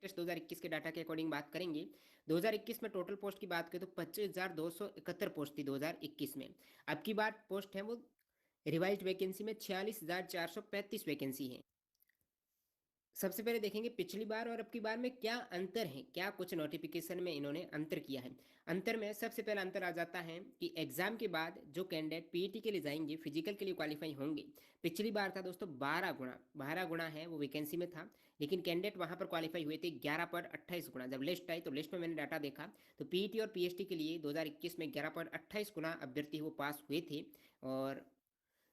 Test 2021 के data के according बात करेंगे। 2021 में टोटल पोस्ट की बात करें तो 25,271 पोस्ट थी 2021 में। अब की बार पोस्ट है वो रिवाइज्ड वैकेंसी में 46,435 वैकेंसी है। सबसे पहले देखेंगे पिछली बार और अब की बार में क्या अंतर है, क्या कुछ नोटिफिकेशन में इन्होंने अंतर किया है। अंतर में सबसे पहला अंतर आ जाता है कि एग्जाम के बाद जो कैंडिडेट पीईटी के लिए जाएंगे, फिजिकल के लिए क्वालिफाई होंगे, पिछली बार था दोस्तों 12 गुना है वो वैकेंसी में था, लेकिन कैंडिडेट वहां पर क्वालिफाई हुए थे 11.28 गुना। जब लिस्ट आई तो लिस्ट में मैंने डाटा देखा तो पीईटी और पीएचडी के लिए 2021 में 11.28 गुना अभ्यर्थी वो पास हुए थे। और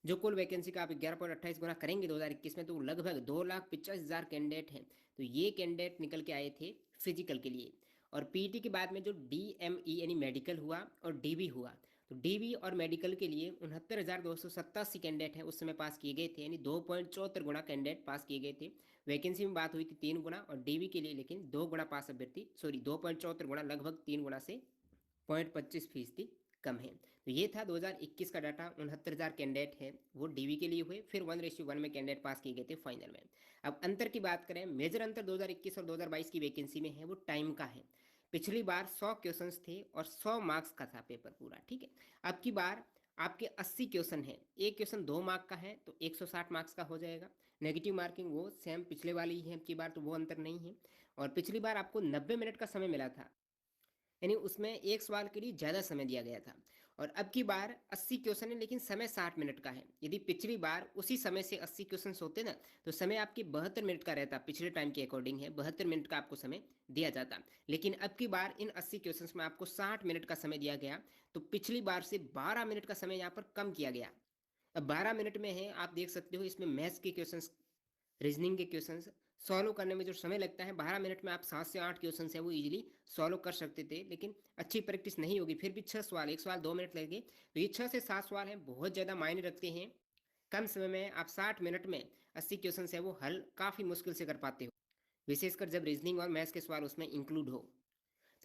जो कुल वैकेंसी का आप 11.28 गुना करेंगे 2021 में तो लगभग 2,50,000 कैंडिडेट हैं। तो ये कैंडिडेट निकल के आए थे फिजिकल के लिए। और पीटी के बाद में जो डीएमई यानी मेडिकल हुआ और डीबी हुआ, तो डीबी और मेडिकल के लिए 69,287 कैंडिडेट हैं उस समय पास किए गए थे, यानी 2.74 गुना कैंडिडेट पास किए गए थे। वैकेंसी में बात हुई थी 3 गुना, और डीबी के लिए लेकिन 2 गुना पास अभ्यर्थी, सॉरी 2.74 गुना, लगभग 3 गुना से 0.25% कम है। तो ये था 2021 का डाटा। 69,000 कैंडिडेट हैं वो डीवी के लिए हुए, फिर 1:1 में कैंडिडेट पास किए गए थे फाइनल में। अब अंतर की बात करें, मेजर अंतर 2021 और 2022 की वैकेंसी में है वो टाइम का है। पिछली बार 100 क्वेश्चंस थे और 100 मार्क्स का था पेपर पूरा, ठीक है। अब की बार आपके 80 क्वेश्चन है, एक क्वेश्चन 2 मार्क का है तो 160 मार्क्स का हो जाएगा। नेगेटिव मार्किंग वो सेम पिछले वाली ही है अब की बार, तो वो अंतर नहीं है। और पिछली बार आपको 90 मिनट का समय मिला था, यानी उसमें एक सवाल के लिए ज़्यादा समय दिया गया था। और अब की बार 80 क्वेश्चन है लेकिन समय 60 मिनट का है। यदि पिछली बार उसी समय से 80 क्वेश्चन होते ना तो समय आपकी 72 मिनट का रहता, पिछले टाइम के अकॉर्डिंग है 72 मिनट का आपको समय दिया जाता। लेकिन अब की बार इन 80 क्वेश्चन में आपको 60 मिनट का समय दिया गया, तो पिछली बार से 12 मिनट का समय यहाँ पर कम किया गया। अब 12 मिनट में है, आप देख सकते हो इसमें मैथ्स के क्वेश्चन, रीजनिंग के क्वेश्चंस सॉल्व करने में जो समय लगता है 12 मिनट में आप 7 से 8 क्वेश्चन है वो इजीली सॉल्व कर सकते थे। लेकिन अच्छी प्रैक्टिस नहीं होगी फिर भी 6 सवाल, एक सवाल 2 मिनट लगेंगे, तो ये 6 से 7 सवाल हैं, बहुत ज़्यादा मायने रखते हैं। कम समय में आप 60 मिनट में 80 क्वेश्चन है वो हल काफ़ी मुश्किल से कर पाते हो, विशेषकर जब रीजनिंग और मैथ्स के सवाल उसमें इंक्लूड हो।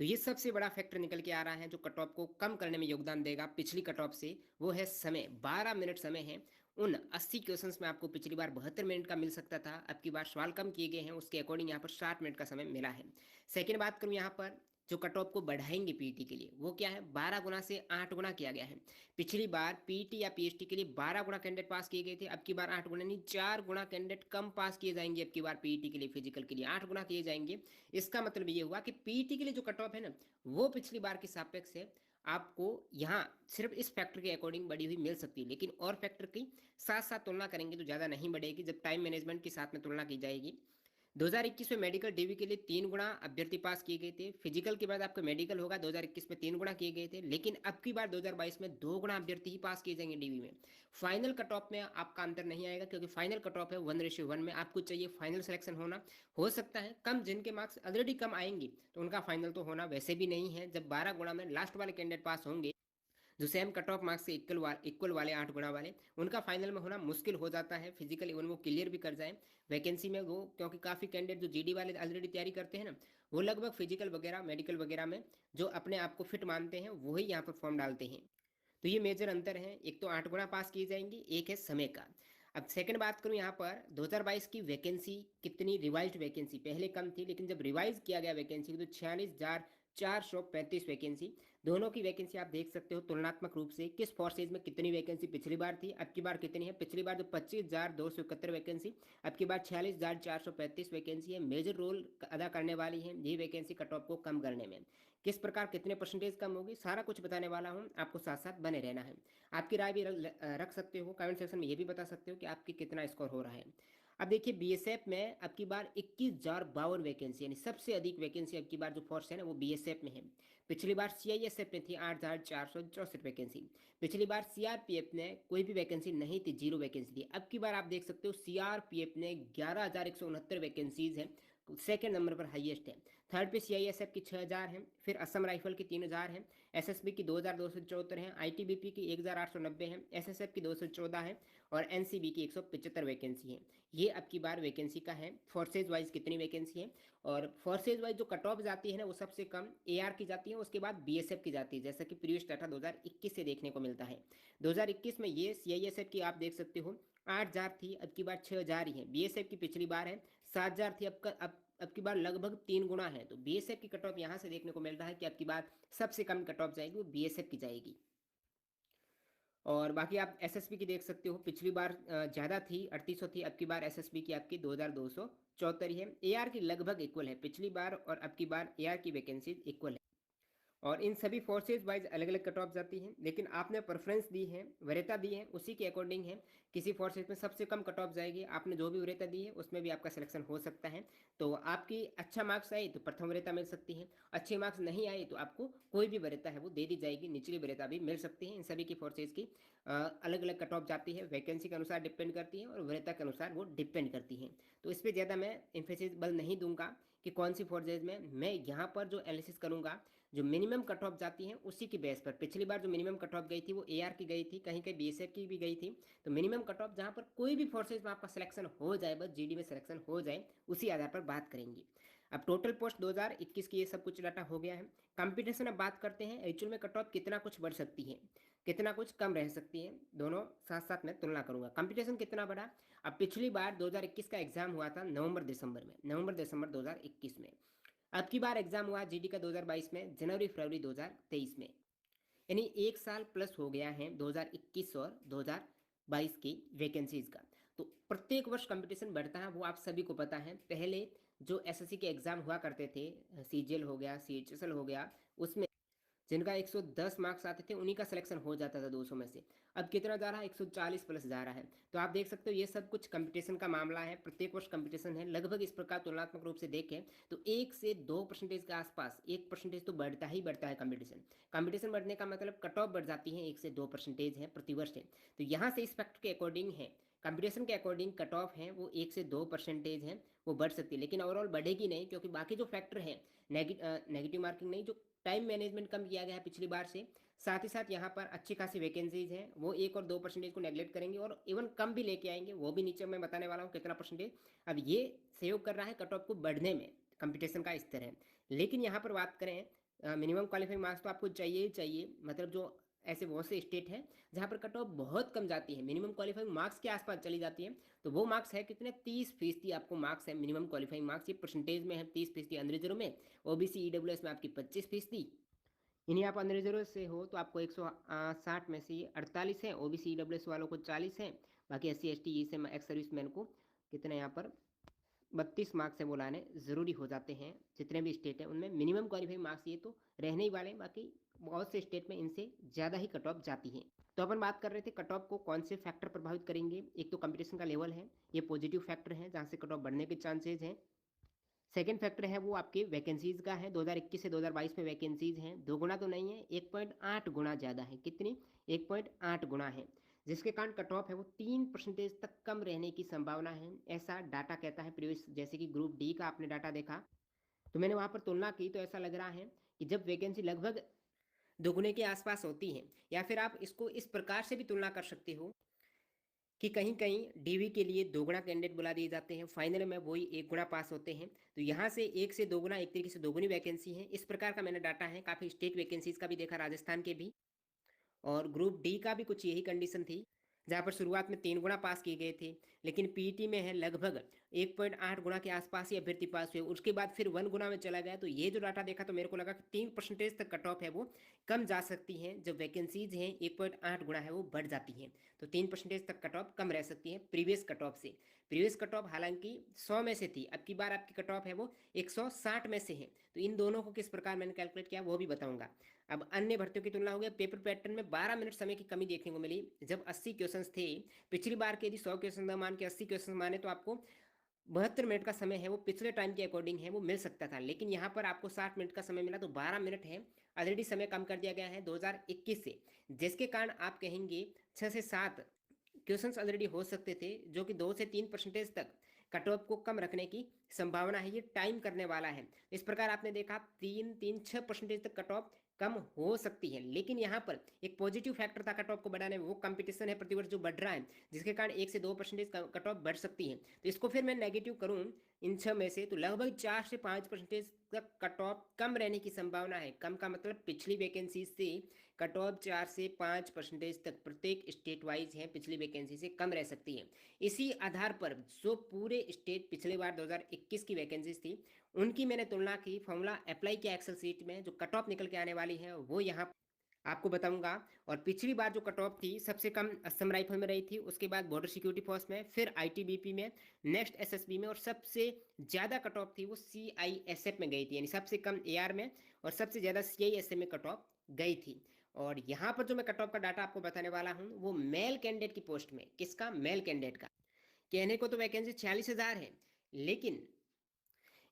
तो ये सबसे बड़ा फैक्टर निकल के आ रहा है जो कट ऑफ को कम करने में योगदान देगा पिछली कट ऑफ से, वो है समय। 12 मिनट समय है। उन 80 क्वेश्चंस में आपको पिछली बार 72 मिनट का मिल सकता था, अब की बार सवाल कम किए गए हैं, उसके अकॉर्डिंग यहाँ पर 60 मिनट का समय मिला है। सेकेंड बात करूँ यहाँ पर जो कट ऑफ को बढ़ाएंगे पीटी के लिए, वो क्या है, 12 गुना से 8 गुना किया गया है। पिछली बार पीटी या पीएचडी के लिए 12 गुना कैंडिडेट पास किए गए थे, अब की बार 8 गुना, नहीं 4 गुना कैंडिडेट कम पास किए जाएंगे। अब की बार पीटी के लिए फिजिकल के लिए 8 गुना किए जाएंगे। इसका मतलब ये हुआ कि पीटी के लिए जो कट ऑफ है ना वो पिछली बार के सापेक्ष है आपको यहाँ सिर्फ इस फैक्टर के अकॉर्डिंग बढ़ी हुई मिल सकती है, लेकिन और फैक्टर की साथ साथ तुलना करेंगे तो ज़्यादा नहीं बढ़ेगी जब टाइम मैनेजमेंट के साथ में तुलना की जाएगी। 2021 में मेडिकल डीवी के लिए 3 गुना अभ्यर्थी पास किए गए थे, फिजिकल के बाद आपका मेडिकल होगा 2021 में 3 गुना किए गए थे, लेकिन अब की बार 2022 में 2 गुना अभ्यर्थी ही पास किए जाएंगे डीवी में। फाइनल कट ऑफ में आपका अंतर नहीं आएगा क्योंकि फाइनल कट ऑफ है 1:1 में, आपको चाहिए फाइनल सिलेक्शन होना। हो सकता है कम, जिनके मार्क्स ऑलरेडी कम आएंगे तो उनका फाइनल तो होना वैसे भी नहीं है। जब 12 गुना में लास्ट वाले कैंडिडेट पास होंगे जो सेम कट ऑफ मार्क्स से इक्वल वाले 8 गुना वाले, उनका फाइनल में होना मुश्किल हो जाता है। फिजिकल इवन वो क्लियर भी कर जाए वैकेंसी में वो, क्योंकि काफ़ी कैंडिडेट जो जीडी वाले ऑलरेडी तैयारी करते हैं ना, वो लगभग फिजिकल वगैरह मेडिकल वगैरह में जो अपने आप को फिट मानते हैं वही यहाँ पर फॉर्म डालते हैं। तो ये मेजर अंतर है, एक तो 8 गुना पास किए जाएंगे, एक है समय का। अब सेकंड बात करूं यहाँ पर 2022 की वैकेंसी कितनी, रिवाइज्ड वैकेंसी पहले कम थी लेकिन जब रिवाइज किया गया वैकेंसी तो 46,435 वैकेंसी। दोनों की वैकेंसी आप देख सकते हो तुलनात्मक रूप से किस फोर्सेज में कितनी वैकेंसी पिछली बार थी, अब की बार कितनी है। पिछली बार जो 25,271 वैकेंसी, अब की बार 46,435 वैकेंसी है। मेजर रोल अदा करने वाली है ये वैकेंसी कट ऑफ को कम करने में। किस प्रकार कितने परसेंटेज कम होगी सारा कुछ बताने वाला हूँ, आपको साथ साथ बने रहना है। आपकी राय भी रख सकते हो, कमेंट सेक्शन में ये भी बता सकते हो कि आपकी कितना स्कोर हो रहा है। अब देखिए बीएसएफ में अब की बार 21,052 वैकेंसी, यानी सबसे अधिक वैकेंसी अब की बार जो फोर्स है ना वो बीएसएफ में है। पिछली बार सीआईएसएफ में थी 8,464 वैकेंसी। पिछली बार सीआरपीएफ ने कोई भी वैकेंसी नहीं थी, 0 वैकेंसी थी। अब की बार आप देख सकते हो सीआरपीएफ ने 11,169 वैकेंसीज है, सेकेंड नंबर पर हाईएस्ट है। थर्ड पे सीआईएसएफ की 6,000 है, फिर असम राइफल की 3,000 है, एसएसबी की 2,274 है, आईटीबीपी की 1,890 है, एसएसएफ की 214 है और एनसीबी की 175 वैकेंसी है। ये अब की बार वैकेंसी का है। फोर्सेज वाइज कितनी वैकेंसी है, और फोर्सेज वाइज जो कट ऑफ जाती है ना वो सबसे कम एआर की जाती है, उसके बाद बीएसएफ की जाती है, जैसा कि प्रीवियस डाटा 2021 से देखने को मिलता है। 2021 में ये सीआईएसएफ की आप देख सकते हो 8,000 थी, अब की बार 6,000 ही है। बीएसएफ की पिछली बार है 7,000 थी, अब अब की बार लगभग 3 गुना है। तो बीएसएफ की कट ऑफ यहाँ से देखने को मिल रहा है कि अब की बार सबसे कम कट ऑफ जाएगी वो बीएसएफ की जाएगी। और बाकी आप एसएसबी की देख सकते हो, पिछली बार ज़्यादा थी 3800 थी, अब की बार एसएसबी की आपकी 2274 ही है। एआर की लगभग इक्वल है, पिछली बार और अब की बार एआर की वैकेंसी इक्वल है। और इन सभी फोर्सेज वाइज अलग अलग कट ऑफ जाती हैं, लेकिन आपने प्रेफरेंस दी है, वरीयता दी है, उसी के अकॉर्डिंग है। किसी फोर्सेज में सबसे कम कट ऑफ जाएगी, आपने जो भी वरीयता दी है उसमें भी आपका सिलेक्शन हो सकता है। तो आपकी अच्छा मार्क्स आए तो प्रथम वरीयता मिल सकती है, अच्छे मार्क्स नहीं आए तो आपको कोई भी वरीयता है वो दे दी जाएगी, निचली वरीयता भी मिल सकती है। इन सभी की फोर्सेज की अलग अलग कट ऑफ जाती है, वैकेंसी के अनुसार डिपेंड करती है और वरीयता के अनुसार वो डिपेंड करती है। तो इस पर ज़्यादा मैं इम्फेसिस बल नहीं दूंगा कि कौन सी फोर्सेज में। मैं यहाँ पर जो एनालिसिस करूँगा, जो मिनिमम कट ऑफ जाती हैं उसी की बेस पर, पिछली बार जो मिनिमम कट ऑफ गई थी वो एआर की गई थी, कहीं कहीं बीएसएफ की भी गई थी। तो मिनिमम कट ऑफ जहाँ पर कोई भी फोर्सेज में आपका सिलेक्शन हो जाए, बस जीडी में सिलेक्शन हो जाए, उसी आधार पर बात करेंगे। अब टोटल पोस्ट 2021 की ये सब कुछ डाटा हो गया है। कंपटीशन अब बात करते हैं, एक्चुअल में कट ऑफ कितना कुछ बढ़ सकती है, कितना कुछ कम रह सकती है, दोनों साथ साथ मैं तुलना करूंगा। कंपटीशन कितना बढ़ा, अब पिछली बार 2021 का एग्जाम हुआ था नवंबर दिसंबर में, नवंबर दिसंबर 2021 में। अब की बार एग्जाम हुआ जीडी का 2022 में, जनवरी फरवरी 2023 में, यानी एक साल प्लस हो गया है 2021 और 2022 की वैकेंसीज का। तो प्रत्येक वर्ष कंपटीशन बढ़ता है, वो आप सभी को पता है। पहले जो एसएससी के एग्जाम हुआ करते थे, सीजीएल हो गया, सीएचएसएल हो गया, उसमें जिनका 110 मार्क्स आते थे उन्हीं का सिलेक्शन हो जाता था 200 में से। अब कितना जा रहा है, 140 प्लस जा रहा है। तो आप देख सकते हो ये सब कुछ कंपटीशन का मामला है, प्रत्येक वर्ष कंपटीशन है। लगभग इस प्रकार तुलनात्मक रूप से देखें तो 1 से 2% के आसपास, 1% तो बढ़ता ही बढ़ता है कंपटीशन। कंपटीशन बढ़ने का मतलब कट ऑफ बढ़ जाती है, 1 से 2% है प्रतिवर्ष है। तो यहाँ से इस फैक्ट के अकॉर्डिंग है, कंपटीशन के अकॉर्डिंग कट ऑफ है वो 1 से 2% है, वो बढ़ सकती है, लेकिन ओवरऑल बढ़ेगी नहीं, क्योंकि बाकी जो फैक्टर है, नेगेटिव मार्किंग नहीं, जो टाइम मैनेजमेंट कम किया गया है पिछली बार से, साथ ही साथ यहाँ पर अच्छी खासी वैकेंसीज हैं, वो 1 और 2% को नेगलेक्ट करेंगे और इवन कम भी लेके आएंगे, वो भी नीचे मैं बताने वाला हूँ कितना परसेंटेज। अब ये सहयोग कर रहा है कट ऑफ को बढ़ने में, कंपटीशन का स्तर है। लेकिन यहाँ पर बात करें, मिनिमम क्वालिफाइंग मार्क्स तो आपको चाहिए ही चाहिए, मतलब जो ऐसे बहुत से स्टेट हैं जहाँ पर कट ऑफ बहुत कम जाती है, मिनिमम क्वालिफाइंग मार्क्स के आसपास चली जाती है। तो वो मार्क्स है कितने, 30% आपको मार्क्स है मिनिमम क्वालिफाइंग मार्क्स, ये परसेंटेज में है 30% अंडर रिजर्व में, ओबीसी ईडब्ल्यूएस में आपकी 25%। इन्हीं आप अंडर रिजर्व से हो तो आपको 160 में से 48 है, ओबीसी ईडब्ल्यूएस वालों को 40 है, बाकी एस सी एस टी से एक्स सर्विस मैन को कितने यहाँ पर 32 मार्क्स है वो लाने ज़रूरी हो जाते हैं। जितने भी स्टेट हैं उनमें मिनिमम क्वालिफाइंग मार्क्स ये तो रहने ही वाले हैं, बाकी बहुत से स्टेट में इनसे ज़्यादा ही कट ऑफ जाती है। तो अपन बात कर रहे थे कट ऑफ को कौन से फैक्टर प्रभावित करेंगे। एक तो कंपटीशन का लेवल है, ये पॉजिटिव फैक्टर है जहाँ से कट ऑफ बढ़ने के चांसेज हैं। सेकेंड फैक्टर है वो आपके वैकेंसीज का है, 2021 से 2022 में वैकेंसीज हैं, 2 गुना तो नहीं है, 1.8 गुना ज़्यादा है। कितनी, 1.8 गुना है, जिसके कारण कट ऑफ है वो 3% तक कम रहने की संभावना है, ऐसा डाटा कहता है प्रीवियस। जैसे कि ग्रुप डी का आपने डाटा देखा तो मैंने वहाँ पर तुलना की, तो ऐसा लग रहा है कि जब वैकेंसी लगभग दोगुने के आसपास होती है, या फिर आप इसको इस प्रकार से भी तुलना कर सकते हो कि कहीं कहीं डीवी के लिए 2 गुना कैंडिडेट बुला दिए जाते हैं, फाइनल में वही 1 गुना पास होते हैं। तो यहाँ से 1 से 2 गुना, एक तरीके से दोगुनी वैकेंसी है, इस प्रकार का मैंने डाटा है। काफ़ी स्टेट वैकेंसीज का भी देखा, राजस्थान के भी, और ग्रुप डी का भी कुछ यही कंडीशन थी, जहाँ पर शुरुआत में 3 गुना पास किए गए थे, लेकिन पीईटी में है लगभग 1.8 गुना के आसपास ही अभ्यर्थी पास हुए, उसके बाद फिर 1 गुना में चला गया। तो ये जो डाटा देखा तो मेरे को लगा कि 3% तक कट ऑफ है वो कम जा सकती है, जब वैकेंसीज हैं 1.8 गुना है वो बढ़ जाती हैं। तो 3% तक कट ऑफ कम रह सकती है प्रीवियस कट ऑफ से। प्रीवियस कट ऑफ हालांकि 100 में से थी, अब की बार आपकी कट ऑफ है वो 160 में से है। तो इन दोनों को किस प्रकार मैंने कैलकुलेट किया वो भी बताऊंगा। अब अन्य भर्तियों की तुलना हो गया, पेपर पैटर्न में 12 मिनट समय की कमी देखने को मिली, जब 80 क्वेश्चंस थे। पिछली बार के यदि 100 क्वेश्चन मान के 80 क्वेश्चन माने तो आपको 72 मिनट का समय है वो पिछले टाइम के अकॉर्डिंग है वो मिल सकता था, लेकिन यहाँ पर आपको 60 मिनट का समय मिला, तो 12 मिनट है। ऑलरेडी समय कम कर दिया गया है 2021 से, जिसके कारण आप कहेंगे 6 से 7 क्वेश्चंस ऑलरेडी हो सकते थे, जो कि 2 से 3% तक कट ऑफ को कम रखने की संभावना है, ये टाइम करने वाला है। इस प्रकार आपने देखा 3-6% तक कट ऑफ कम हो सकती है, लेकिन यहाँ पर एक पॉजिटिव फैक्टर था कट ऑफ को बढ़ाने में, वो कंपटीशन है प्रतिवर्ष जो बढ़ रहा है, जिसके कारण 1 से 2% कट ऑफ बढ़ सकती है। तो इसको फिर मैं नेगेटिव करूँ इन 6 में से, तो लगभग 4 से 5% तक कट ऑफ कम रहने की संभावना है। कम का मतलब पिछली वैकेंसी से कट ऑफ 4 से 5% तक प्रत्येक स्टेट वाइज है, पिछली वैकेंसी से कम रह सकती है। इसी आधार पर जो पूरे स्टेट पिछले बार 2021 की वैकेंसीज थी, उनकी मैंने तुलना की, फॉर्मूला अप्लाई किया एक्सेल शीट में, जो कट ऑफ निकल के आने वाली है वो यहाँ आपको बताऊंगा। और पिछली बार जो कट ऑफ थी सबसे कम असम राइफल में रही थी, उसके बाद बॉर्डर सिक्योरिटी फोर्स में, फिर आईटीबीपी में, नेक्स्ट एसएसबी में, और सबसे ज़्यादा कट ऑफ थी वो सीआईएसएफ में गई थी, यानी सबसे कम एआर में, और सबसे ज़्यादा सीआईएसएफ में कट ऑफ गई थी। और यहाँ पर जो मैं कट ऑफ का डाटा आपको बताने वाला हूँ वो मेल कैंडिडेट की पोस्ट में, किसका, मेल कैंडिडेट का। कहने को तो वैकेंसी 46,000 है, लेकिन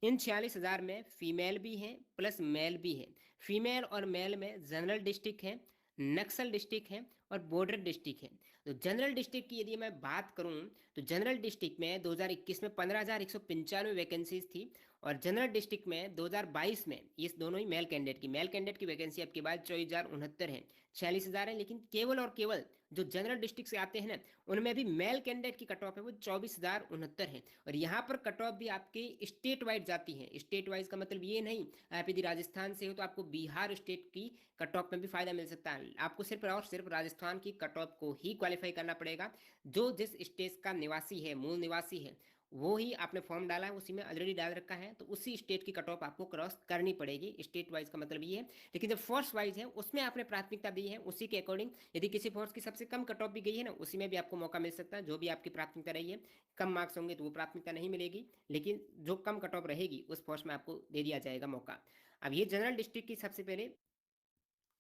इन 46,000 में फीमेल भी हैं प्लस मेल भी है। फीमेल और मेल में जनरल डिस्ट्रिक्ट है, नक्सल डिस्ट्रिक्ट है और बॉर्डर डिस्ट्रिक्ट है। तो जनरल डिस्ट्रिक्ट की यदि मैं बात करूं तो जनरल डिस्ट्रिक्ट में 2021 में 15,195 वैकेंसीज थी, और जनरल डिस्ट्रिक्ट में 2022 में, ये दोनों ही मेल कैंडिडेट की वैकेंसी आपके पास 24,069 है। 46,000 है, लेकिन केवल और केवल जो जनरल डिस्ट्रिक्ट से आते हैं ना, उनमें भी मेल कैंडिडेट की कट ऑफ है वो 24,069 है। और यहाँ पर कट ऑफ भी आपकी स्टेट वाइज जाती है। स्टेट वाइज का मतलब ये नहीं, आप यदि राजस्थान से हो तो आपको बिहार स्टेट की कट ऑफ में भी फायदा मिल सकता है। आपको सिर्फ और सिर्फ राजस्थान की कट ऑफ को ही क्वालिफाई करना पड़ेगा। जो जिस स्टेट का निवासी है, मूल निवासी है, वो ही आपने फॉर्म डाला है, उसी में ऑलरेडी डाल रखा है, तो उसी स्टेट की कट ऑफ आपको क्रॉस करनी पड़ेगी। स्टेट वाइज का मतलब ये है। लेकिन जो फोर्स वाइज है उसमें आपने प्राथमिकता दी है, उसी के अकॉर्डिंग यदि किसी फोर्स की सबसे कम कट ऑफ भी गई है ना, उसी में भी आपको मौका मिल सकता है। जो भी आपकी प्राथमिकता रही है, कम मार्क्स होंगे तो वो प्राथमिकता नहीं मिलेगी, लेकिन जो कम कट ऑफ रहेगी उस फोर्स में आपको दे दिया जाएगा मौका। अब ये जनरल डिस्ट्रिक्ट की सबसे पहले,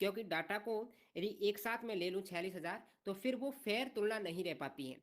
क्योंकि डाटा को यदि एक साथ में ले लूँ 46,000, तो फिर वो फेयर तुलना नहीं रह पाती है।